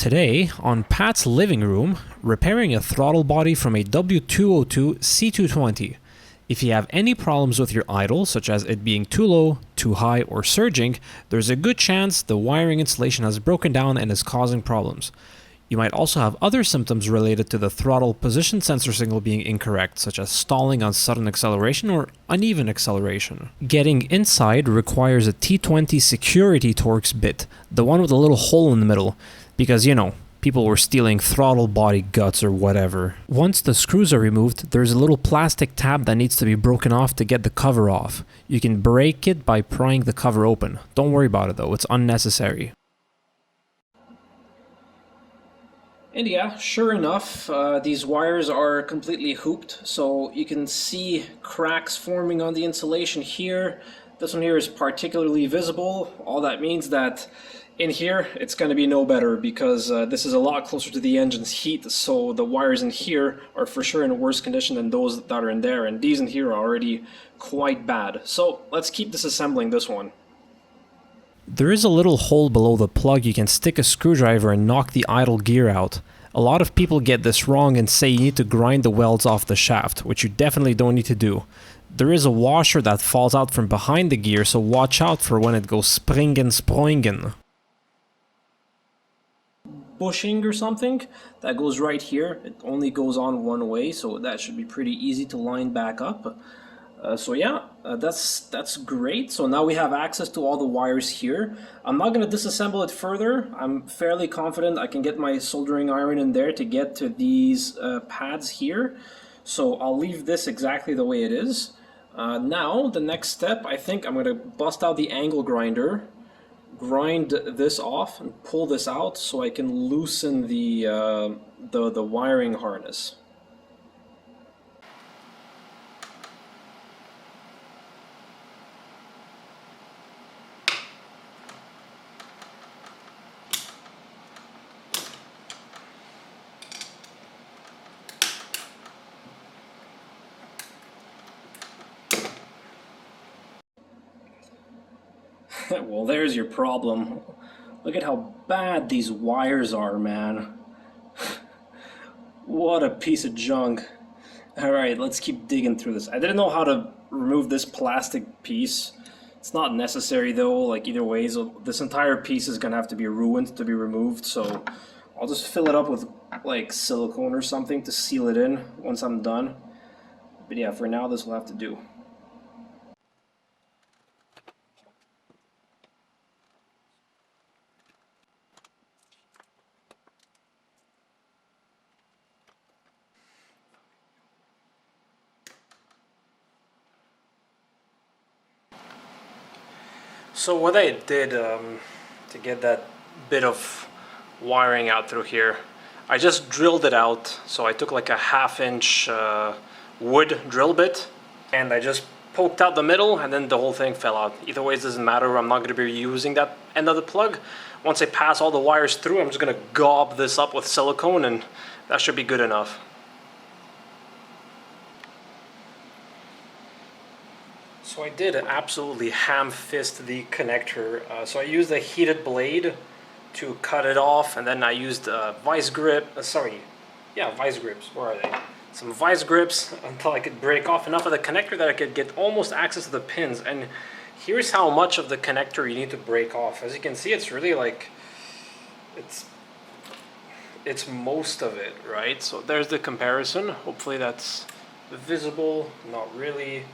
Today, on Pat's living room, repairing a throttle body from a W202 C220. If you have any problems with your idle, such as it being too low, too high, or surging, there's a good chance the wiring insulation has broken down and is causing problems. You might also have other symptoms related to the throttle position sensor signal being incorrect, such as stalling on sudden acceleration or uneven acceleration. Getting inside requires a T20 security Torx bit, the one with a little hole in the middle, because, you know, people were stealing throttle body guts or whatever. Once the screws are removed, there's a little plastic tab that needs to be broken off to get the cover off. You can break it by prying the cover open. Don't worry about it though, it's unnecessary. And yeah, sure enough, these wires are completely hooped, so you can see cracks forming on the insulation here. This one here is particularly visible. All that means that in here, it's going to be no better because this is a lot closer to the engine's heat, so the wires in here are for sure in worse condition than those that are in there, and these in here are already quite bad. So let's keep disassembling this one. There is a little hole below the plug you can stick a screwdriver and knock the idle gear out. A lot of people get this wrong and say you need to grind the welds off the shaft, which you definitely don't need to do. There is a washer that falls out from behind the gear, so watch out for when it goes springen springen. Bushing or something that goes right here. It only goes on one way, so that should be pretty easy to line back up. So yeah, that's great. So now we have access to all the wires here. I'm not going to disassemble it further. I'm fairly confident I can get my soldering iron in there to get to these pads here. So I'll leave this exactly the way it is. Now the next step, I think I'm going to bust out the angle grinder, grind this off and pull this out so I can loosen the wiring harness. Well, there's your problem. Look at how bad these wires are, man. What a piece of junk. Alright, let's keep digging through this. I didn't know how to remove this plastic piece. It's not necessary though, like either way, so this entire piece is gonna have to be ruined to be removed, so I'll just fill it up with like silicone or something to seal it in once I'm done. But yeah, for now this will have to do. So what I did to get that bit of wiring out through here, I just drilled it out. So I took like a 1/2-inch wood drill bit and I just poked out the middle and then the whole thing fell out. Either way, it doesn't matter. I'm not going to be using that end of the plug. Once I pass all the wires through, I'm just going to gob this up with silicone and that should be good enough. So I did absolutely ham-fist the connector. So I used a heated blade to cut it off, and then I used vice grip. Vice grips. Where are they? Some vice grips until I could break off enough of the connector that I could get almost access to the pins. And here's how much of the connector you need to break off. As you can see, it's really like it's most of it, right? So there's the comparison. Hopefully that's visible. Not really.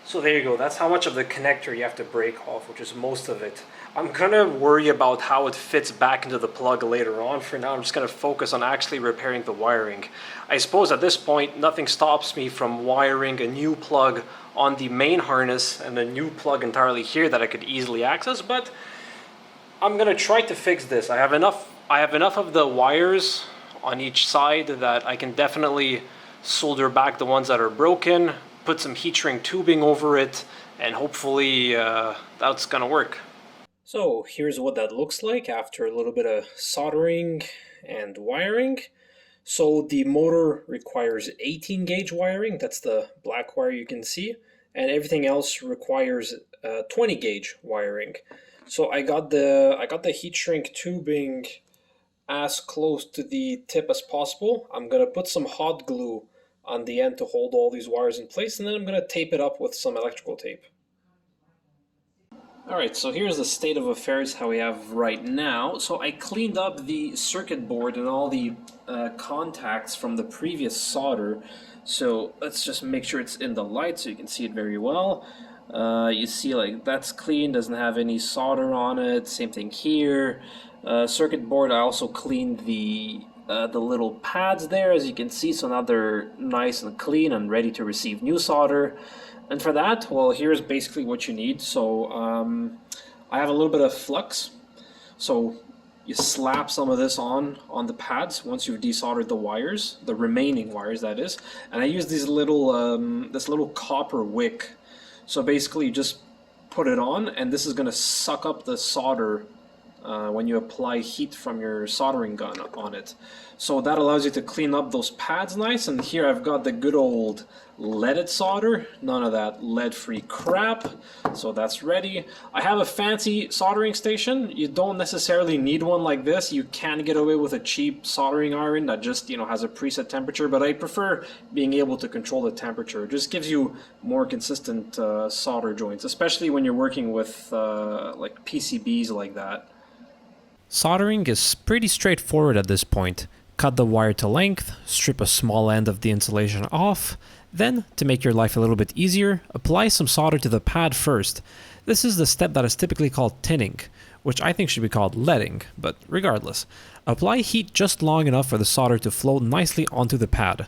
So there you go, that's how much of the connector you have to break off, which is most of it. I'm gonna worry about how it fits back into the plug later on. For now, I'm just gonna focus on actually repairing the wiring. I suppose at this point, nothing stops me from wiring a new plug on the main harness and a new plug entirely here that I could easily access, but I'm gonna try to fix this. I have enough of the wires on each side that I can definitely solder back the ones that are broken, put some heat shrink tubing over it, and hopefully that's gonna work. So here's what that looks like after a little bit of soldering and wiring. So the motor requires 18 gauge wiring, that's the black wire you can see, and everything else requires 20 gauge wiring. So I got the heat shrink tubing as close to the tip as possible. I'm going to put some hot glue on the end to hold all these wires in place, and then I'm going to tape it up with some electrical tape. Alright, so here's the state of affairs how we have right now. So I cleaned up the circuit board and all the contacts from the previous solder. So let's just make sure it's in the light so you can see it very well. You see, like, that's clean, doesn't have any solder on it. Same thing here. Circuit board, I also cleaned the little pads there, as you can see, so now they're nice and clean and ready to receive new solder. And for that, well, here's basically what you need. So I have a little bit of flux. So you slap some of this on the pads once you've desoldered the wires, the remaining wires, that is. And I use these little this little copper wick. So basically you just put it on, and this is going to suck up the solder when you apply heat from your soldering gun on it. So that allows you to clean up those pads nice. And here I've got the good old leaded solder, none of that lead-free crap. So that's ready. I have a fancy soldering station. You don't necessarily need one like this. You can get away with a cheap soldering iron that just, you know, has a preset temperature, but I prefer being able to control the temperature. It just gives you more consistent solder joints, especially when you're working with like PCBs like that. Soldering is pretty straightforward at this point. Cut the wire to length, strip a small end of the insulation off, then, to make your life a little bit easier, apply some solder to the pad first. This is the step that is typically called tinning, which I think should be called leading, but regardless. Apply heat just long enough for the solder to flow nicely onto the pad.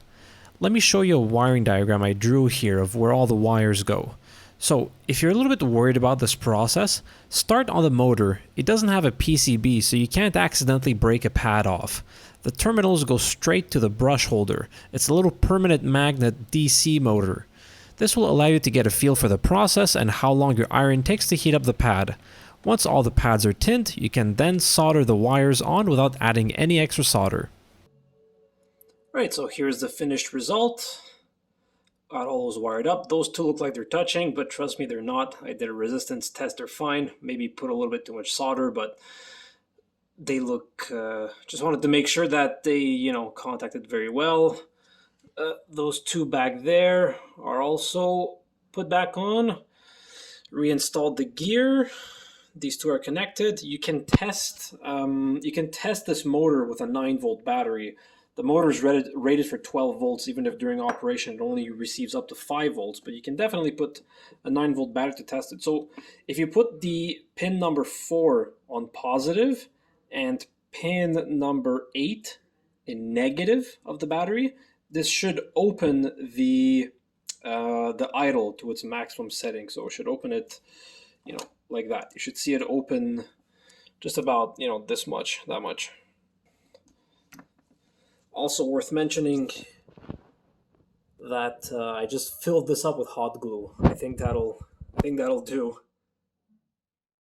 Let me show you a wiring diagram I drew here of where all the wires go. So, if you're a little bit worried about this process, start on the motor. It doesn't have a PCB, so you can't accidentally break a pad off. The terminals go straight to the brush holder. It's a little permanent magnet DC motor. This will allow you to get a feel for the process and how long your iron takes to heat up the pad. Once all the pads are tinned, you can then solder the wires on without adding any extra solder. Right, so here's the finished result. Got all those wired up. Those two look like they're touching, but trust me, they're not. I did a resistance test, they're fine. Maybe put a little bit too much solder, but they look, just wanted to make sure that they, you know, contacted very well. Those two back there are also put back on. Reinstalled the gear. These two are connected. You can test this motor with a 9-volt battery. The motor is rated for 12 volts, even if during operation it only receives up to 5 volts, but you can definitely put a 9-volt battery to test it. So if you put the pin number 4 on positive and pin number 8 in negative of the battery, this should open the idle to its maximum setting. So it should open it, you know, like that. You should see it open just about, you know, this much, that much. Also worth mentioning that I just filled this up with hot glue. I think that'll do.